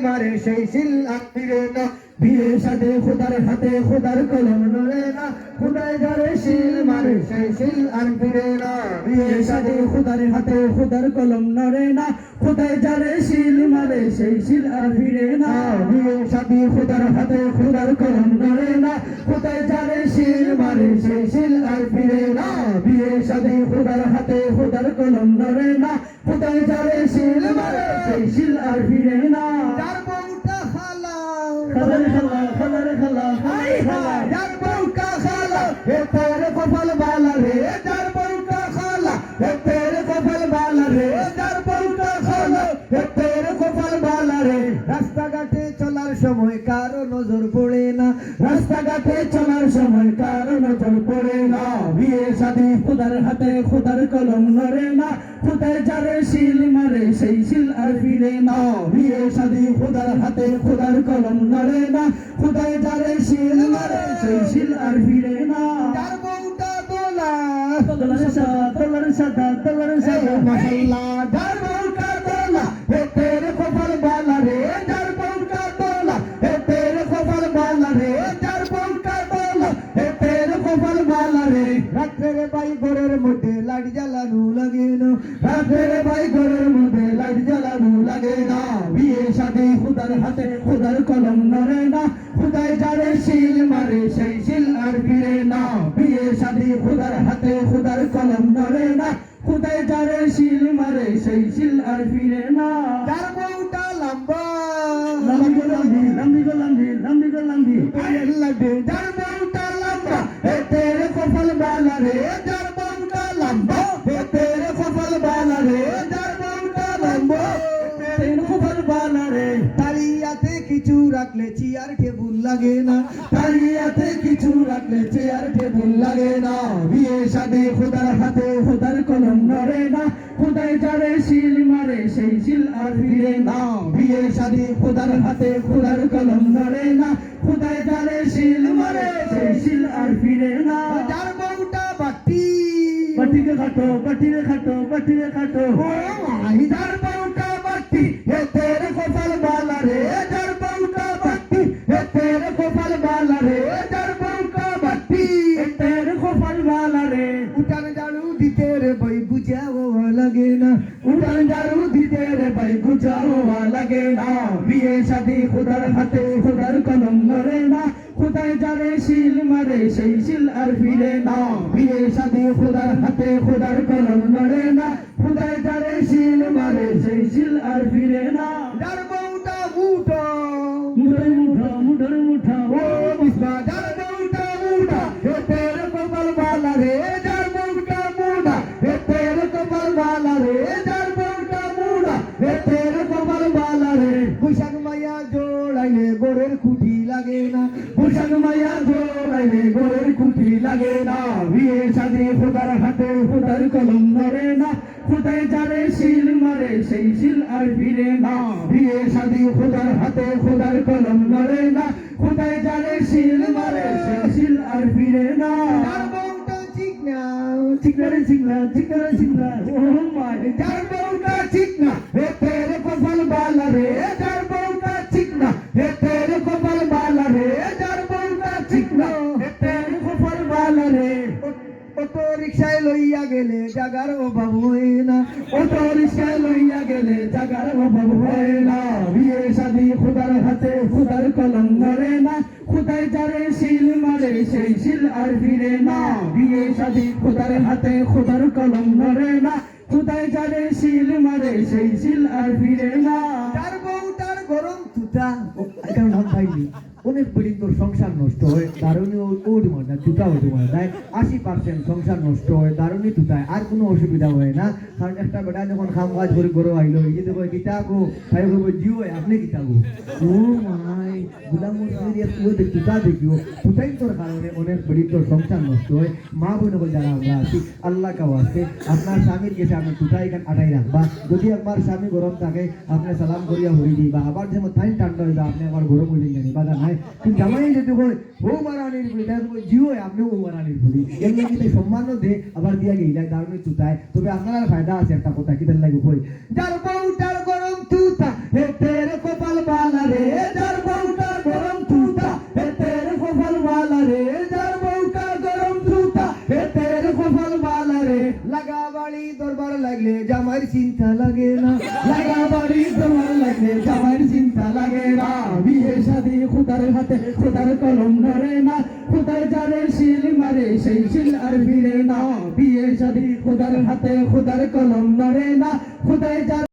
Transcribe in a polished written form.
মারে সেই শিল আর ফিরে না বিয়ে সাথে খোদার হাতে খোদার কলম নড়ে না খোদায় যারে শিল মারে সেই শিল আর ফিরে না বিয়ে সাথে খোদার হাতে খোদার কলম নড়ে না খোদায় যারে শিল মারে সেই শিল আর ফিরে না বিয়ে সাথে খোদার হাতে খোদার কলম নড়ে না খোদায় যারে শিল মারে সেই শিল আর ফিরে না বিয়ে সাথে খোদার হাতে খোদার কলম নড়ে না খোদায় যারে শিল মারে সেই শিল আর ফিরে না যার বউটা খালা খালার খালা হাই খালা যার বউটা খালা হে তেরে কপাল বালা রে যার বউটা খালা হে তেরে কপাল বালা রে যার বউটা খালা হে তেরে কপাল বালা রে রাস্তাঘাটে চলার সময় কারো নজর পড়ে না রাস্তাঘাটে চলার সময় কারো নজর পড়ে না বিয়ে শাদী খোদার হাতে খোদার কলম নড়ে না খোদায় যারে শিল মারে সেই শিল আর ফিরে না বিয়ে শাদী খোদার হাতে খোদার কলম নড়ে না খোদায় যারে শিল মারে সেই শিল আর ফিরে না যার বউটা দোলা তোলার সাদা মাশাআল্লাহ যার বউটা দোলা হে তেরে কপাল বালা রে যার বউটা দোলা হে তেরে কপাল বালা রে যার বউটা দোলা হে তেরে কপাল বালা রে রাত্রে ভাই ঘরের মধ্যে লাইট জ্বালানো লাগে না রাত্রে ভাই ঘরের মধ্যে লাইট জ্বালানো লাগে না বিয়ে শাদী খোদার হাতে খোদার কলম নড়ে না খোদায় যারে শিল মারে সেই শিল আর ফিরে না বিয়ে শাদী খোদার হাতে খোদার কলম নড়ে না খোদায় যারে শিল মারে সেই শিল আর ফিরে না যার বউটা লম্বা লম্বি যার বউটা লম্বা হে তেরে কপাল বালা রে যার বউটা লম্বা হে তেরে কপাল বালা রে যার বউটা লম্বা তেরে কপাল বালা রে তালিয়াতে কিছু রাখলে চেয়ার টেবিল লাগে না তালিয়াতে কিছু রাখলে চেয়ার টেবিল লাগে না বিয়ে শাদী খোদার হাতে খোদার কলম নড়ে না খোদায় যারে শিল মারে সেই শিল আর ফিরে না বিয়ে শাদী খোদার হাতে খোদার কলম নড়ে না খোদায় যারে শিল মারে সেই শিল আর ফিরে না যার বউটা বাটিকে খাটো ও মাই যার বউটা বাটি হে তেরে কপাল বালা রে যার বউটা বাটি হে তেরে কপাল বালা রে যার বউটা বাটি হে তেরে কপাল বালা রে উঠান ঝাড়ু দিতে রে ভাই গুজাও লাগে না উঠান ঝাড়ু দিতে রে ভাই গুজাও লাগে না বিয়ে শাদী খোদার হাতে খোদার কলম নড়ে না খোদায় যারে শিল মারে সেই শিল আর ফিরে না বিয়ে শাদী খোদার হাতে খোদার কলম নড়ে না খোদায় যারে শিল মারে সেই শিল আর ফিরে না যার বউটা মুঠা ও মুসবা যার বউটা মুঠা হে তেরে কপাল বালা রে যার বউটা মুঠা হে তেরে কপাল বালা রে যার বউটা মুঠা হে তেরে কপাল বালা রে বৈশাখ মাইয়া জোড়াইলে গোরের খুঁটি লাগে না বৈশাখ মাইয়া জোড়াইলে গোরের খুঁটি লাগে না বিয়ে শাদী খোদার হাতে খোদার কলম নড়ে না খোদায় যারে শিল মারে সেই শিল আর ফিরে না বিয়ে শাদী খোদার হাতে খোদার কলম নড়ে না খোদায় যারে শিল মারে সেই শিল আর ফিরে না যার বউটা চিকনা ও মাই যার বউটা চিকনা হে তেরে কপাল বালা রে যার বউটা চিকনা হে তেরে কপাল বালা রে যার বউটা চিকনা হে তেরে কপাল বালা রে অটো রিকশায় লইয়া গেলে জাগার অভাব হয় না অটো রিকশায় লইয়া গেলে জাগার অভাব হয় না বিয়ে শাদী খোদার হাতে খোদার কলম নড়ে না খোদায় যারে শিল মারে সেই শিল আর ফিরে না বিয়ে শাদী খোদার হাতে খোদার কলম নড়ে না খোদায় যারে শিল মারে সেই শিল আর ফিরে না যার বউটার গরম তুতা এটা নাম পাইনি অনেক বেড়ি তোর সংসার নষ্ট হয় দারুণী ওটি মনে না তুতা ওটি মনে দেয় 80% সংসার নষ্ট হয় দারুণী তুতায় আর কোনো অসুবিধা হয় না কারণ একটা বেটা যখন খাম কাজ করে গরো আইলো এই যে কয় কিতা গো ভাই বলবো জিও আপনি কিতা গো ও মাই গুলাম মুসলিম তুই তুতা দেখিও তুতাই তোর কারণে অনেক বেড়ি তোর সংসার নষ্ট হয় মা বোন যারা আমরা আছি আল্লাহ কা ওয়াস্তে আপনার স্বামীর কাছে আপনি তুতা এখান আটাই রাখবা যদি একবার স্বামী গরম থাকে আপনি সালাম করিয়া হরি দিবা আবার যেমন টাইম ঠান্ডা হইবা আপনি আমার গরম হইলেন জানি বাধা নাই কিন্তু জামাই যদি কই ও মারানির বলি তাই জিও আপনি ও মারানির বলি এমনি কিন্তু সম্মানও দে আবার দিয়া গেইলাই দারুণী তুতায় তবে আপনার ফায়দা আছে একটা কথা কিদের লাগে কই যার বউটার গরম তুতা হে তেরে কপাল বালা দরবার লাগলে জামাইর চিন্তা লাগে না লাগা বাড়ি দরবার লাগলে জামাইর চিন্তা লাগে না বিয়ে শাদী খুদার হাতে খুদার কলম ধরে না খুদার যারে শিল মারে সেই শিল আর ফিরে না বিয়ে শাদী খুদার হাতে খুদার কলম ধরে না খুদার